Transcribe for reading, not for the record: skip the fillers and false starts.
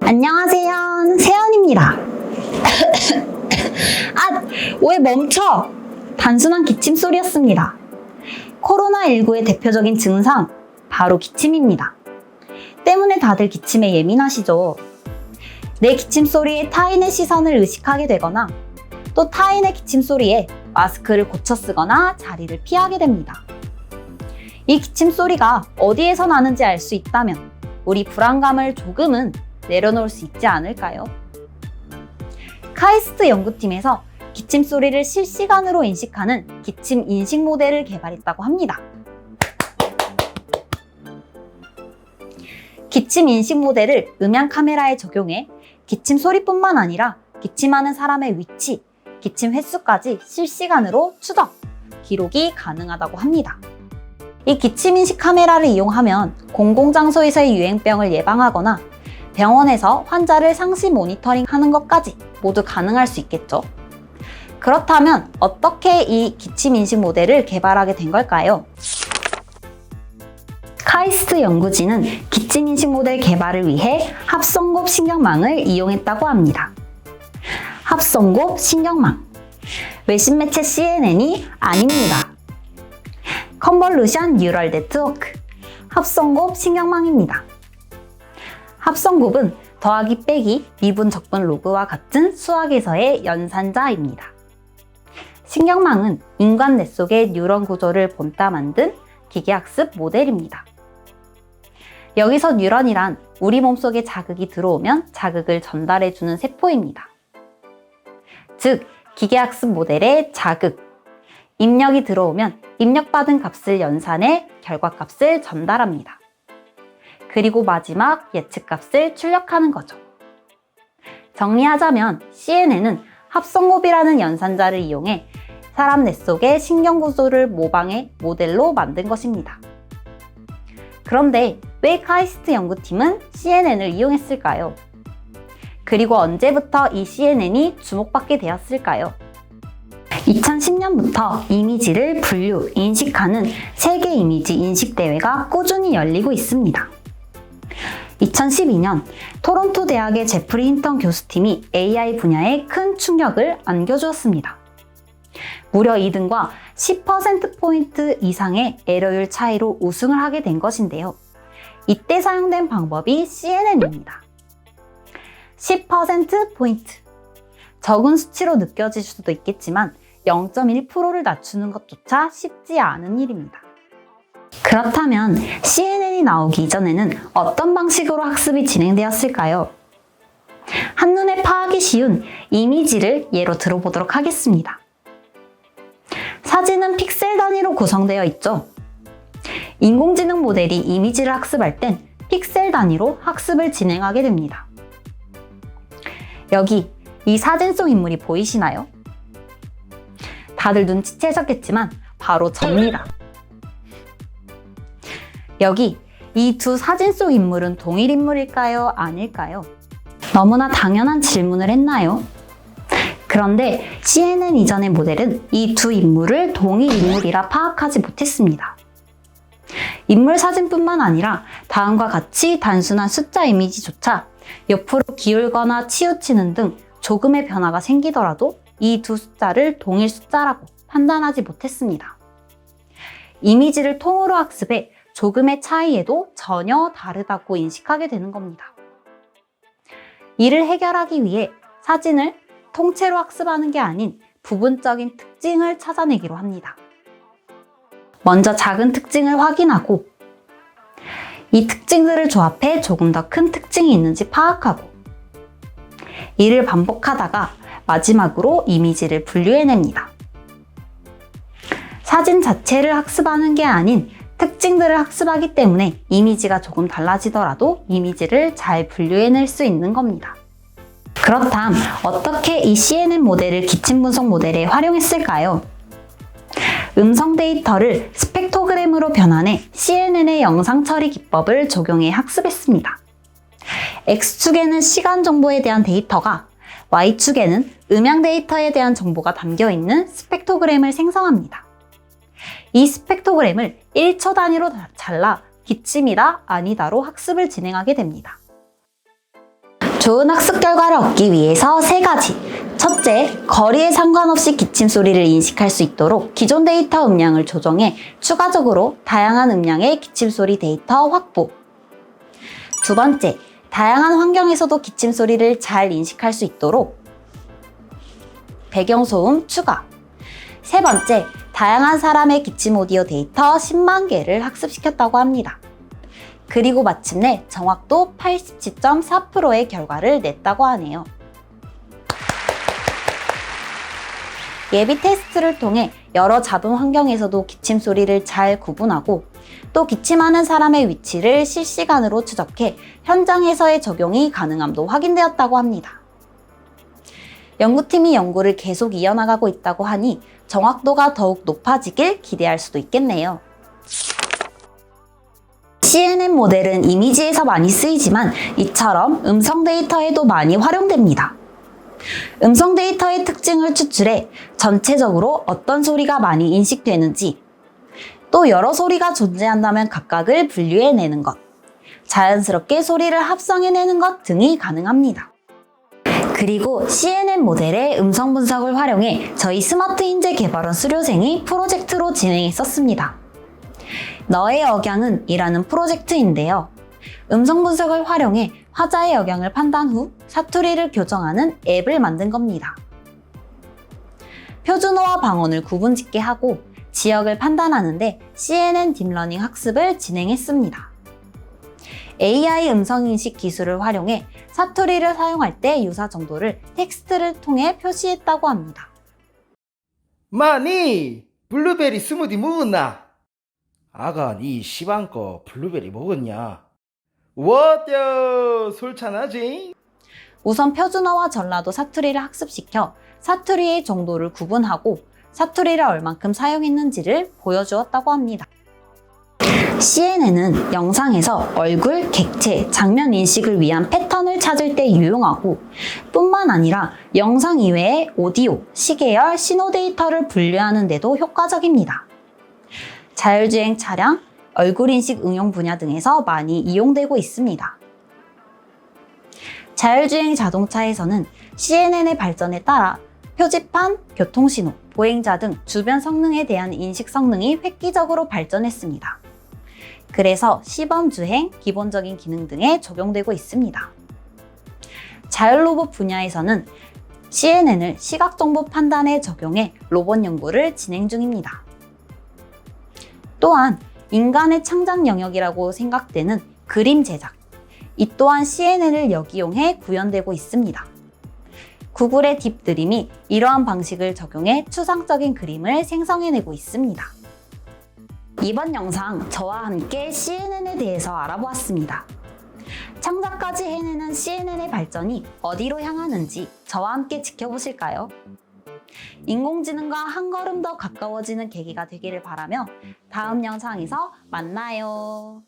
안녕하세요, 세연입니다. 왜 멈춰? 단순한 기침 소리였습니다. 코로나19의 대표적인 증상, 바로 기침입니다. 때문에 다들 기침에 예민하시죠? 내 기침 소리에 타인의 시선을 의식하게 되거나 또 타인의 기침 소리에 마스크를 고쳐 쓰거나 자리를 피하게 됩니다. 이 기침 소리가 어디에서 나는지 알 수 있다면 우리 불안감을 조금은 내려놓을 수 있지 않을까요? 카이스트 연구팀에서 기침 소리를 실시간으로 인식하는 기침 인식 모델을 개발했다고 합니다. 기침 인식 모델을 음향 카메라에 적용해 기침 소리뿐만 아니라 기침하는 사람의 위치, 기침 횟수까지 실시간으로 추적, 기록이 가능하다고 합니다. 이 기침 인식 카메라를 이용하면 공공장소에서의 유행병을 예방하거나 병원에서 환자를 상시 모니터링하는 것까지 모두 가능할 수 있겠죠. 그렇다면 어떻게 이 기침 인식 모델을 개발하게 된 걸까요? 카이스트 연구진은 기침 인식 모델 개발을 위해 합성곱 신경망을 이용했다고 합니다. 합성곱 신경망, 외신 매체 CNN이 아닙니다. 컨볼루션 뉴럴 네트워크, 합성곱 신경망입니다. 합성곱은 더하기 빼기 미분 적분 로그와 같은 수학에서의 연산자입니다. 신경망은 인간 뇌 속의 뉴런 구조를 본따 만든 기계학습 모델입니다. 여기서 뉴런이란 우리 몸속에 자극이 들어오면 자극을 전달해주는 세포입니다. 즉, 기계학습 모델의 자극, 입력이 들어오면 입력받은 값을 연산해 결과값을 전달합니다. 그리고 마지막 예측값을 출력하는 거죠. 정리하자면 CNN은 합성곱이라는 연산자를 이용해 사람 뇌 속의 신경구조를 모방해 모델로 만든 것입니다. 그런데 왜 카이스트 연구팀은 CNN을 이용했을까요? 그리고 언제부터 이 CNN이 주목받게 되었을까요? 2010년부터 이미지를 분류, 인식하는 세계 이미지 인식 대회가 꾸준히 열리고 있습니다. 2012년 토론토 대학의 제프리 힌턴 교수팀이 AI 분야에 큰 충격을 안겨주었습니다. 무려 2등과 10%포인트 이상의 에러율 차이로 우승을 하게 된 것인데요. 이때 사용된 방법이 CNN입니다. 10%포인트. 적은 수치로 느껴질 수도 있겠지만 0.1%를 낮추는 것조차 쉽지 않은 일입니다. 그렇다면 CNN이 나오기 이전에는 어떤 방식으로 학습이 진행되었을까요? 한눈에 파악이 쉬운 이미지를 예로 들어보도록 하겠습니다. 사진은 픽셀 단위로 구성되어 있죠. 인공지능 모델이 이미지를 학습할 땐 픽셀 단위로 학습을 진행하게 됩니다. 여기 이 사진 속 인물이 보이시나요? 다들 눈치채셨겠지만 바로 접니다. 여기 이 두 사진 속 인물은 동일 인물일까요? 아닐까요? 너무나 당연한 질문을 했나요? 그런데 CNN 이전의 모델은 이 두 인물을 동일 인물이라 파악하지 못했습니다. 인물 사진뿐만 아니라 다음과 같이 단순한 숫자 이미지조차 옆으로 기울거나 치우치는 등 조금의 변화가 생기더라도 이 두 숫자를 동일 숫자라고 판단하지 못했습니다. 이미지를 통으로 학습해 조금의 차이에도 전혀 다르다고 인식하게 되는 겁니다. 이를 해결하기 위해 사진을 통째로 학습하는 게 아닌 부분적인 특징을 찾아내기로 합니다. 먼저 작은 특징을 확인하고 이 특징들을 조합해 조금 더 큰 특징이 있는지 파악하고 이를 반복하다가 마지막으로 이미지를 분류해냅니다. 사진 자체를 학습하는 게 아닌 특징들을 학습하기 때문에 이미지가 조금 달라지더라도 이미지를 잘 분류해낼 수 있는 겁니다. 그렇다면 어떻게 이 CNN 모델을 기침 분석 모델에 활용했을까요? 음성 데이터를 스펙트로그램으로 변환해 CNN의 영상 처리 기법을 적용해 학습했습니다. X축에는 시간 정보에 대한 데이터가, Y축에는 음향 데이터에 대한 정보가 담겨있는 스펙트로그램을 생성합니다. 이 스펙트로그램을 1초 단위로 잘라 기침이다, 아니다로 학습을 진행하게 됩니다. 좋은 학습 결과를 얻기 위해서 3가지. 첫째, 거리에 상관없이 기침 소리를 인식할 수 있도록 기존 데이터 음량을 조정해 추가적으로 다양한 음량의 기침 소리 데이터 확보. 두 번째, 다양한 환경에서도 기침 소리를 잘 인식할 수 있도록 배경소음 추가. 세 번째, 다양한 사람의 기침 오디오 데이터 10만 개를 학습시켰다고 합니다. 그리고 마침내 정확도 87.4%의 결과를 냈다고 하네요. 예비 테스트를 통해 여러 자동 환경에서도 기침 소리를 잘 구분하고 또 기침하는 사람의 위치를 실시간으로 추적해 현장에서의 적용이 가능함도 확인되었다고 합니다. 연구팀이 연구를 계속 이어나가고 있다고 하니 정확도가 더욱 높아지길 기대할 수도 있겠네요. CNN 모델은 이미지에서 많이 쓰이지만 이처럼 음성 데이터에도 많이 활용됩니다. 음성 데이터의 특징을 추출해 전체적으로 어떤 소리가 많이 인식되는지, 또 여러 소리가 존재한다면 각각을 분류해내는 것, 자연스럽게 소리를 합성해내는 것 등이 가능합니다. 그리고 CNN 모델의 음성 분석을 활용해 저희 스마트 인재 개발원 수료생이 프로젝트로 진행했었습니다. 너의 억양은 이라는 프로젝트인데요. 음성 분석을 활용해 화자의 억양을 판단 후 사투리를 교정하는 앱을 만든 겁니다. 표준어와 방언을 구분짓게 하고 지역을 판단하는데 CNN 딥러닝 학습을 진행했습니다. AI 음성인식 기술을 활용해 사투리를 사용할 때 유사 정도를 텍스트를 통해 표시했다고 합니다. 마니 블루베리 스무디 먹었나? 아가 니 시방거 블루베리 먹었냐? 워뎌 솔찬하지? 우선 표준어와 전라도 사투리를 학습시켜 사투리의 정도를 구분하고 사투리를 얼만큼 사용했는지를 보여주었다고 합니다. CNN은 영상에서 얼굴, 객체, 장면 인식을 위한 패턴을 찾을 때 유용하고 뿐만 아니라 영상 이외의 오디오, 시계열, 신호 데이터를 분류하는 데도 효과적입니다. 자율주행 차량, 얼굴 인식 응용 분야 등에서 많이 이용되고 있습니다. 자율주행 자동차에서는 CNN의 발전에 따라 표지판, 교통신호, 보행자 등 주변 성능에 대한 인식 성능이 획기적으로 발전했습니다. 그래서 시범주행, 기본적인 기능 등에 적용되고 있습니다. 자율로봇 분야에서는 CNN을 시각정보 판단에 적용해 로봇 연구를 진행 중입니다. 또한 인간의 창작 영역이라고 생각되는 그림 제작, 이 또한 CNN을 역이용해 구현되고 있습니다. 구글의 딥드림이 이러한 방식을 적용해 추상적인 그림을 생성해내고 있습니다. 이번 영상 저와 함께 CNN에 대해서 알아보았습니다. 창작까지 해내는 CNN의 발전이 어디로 향하는지 저와 함께 지켜보실까요? 인공지능과 한 걸음 더 가까워지는 계기가 되기를 바라며 다음 영상에서 만나요.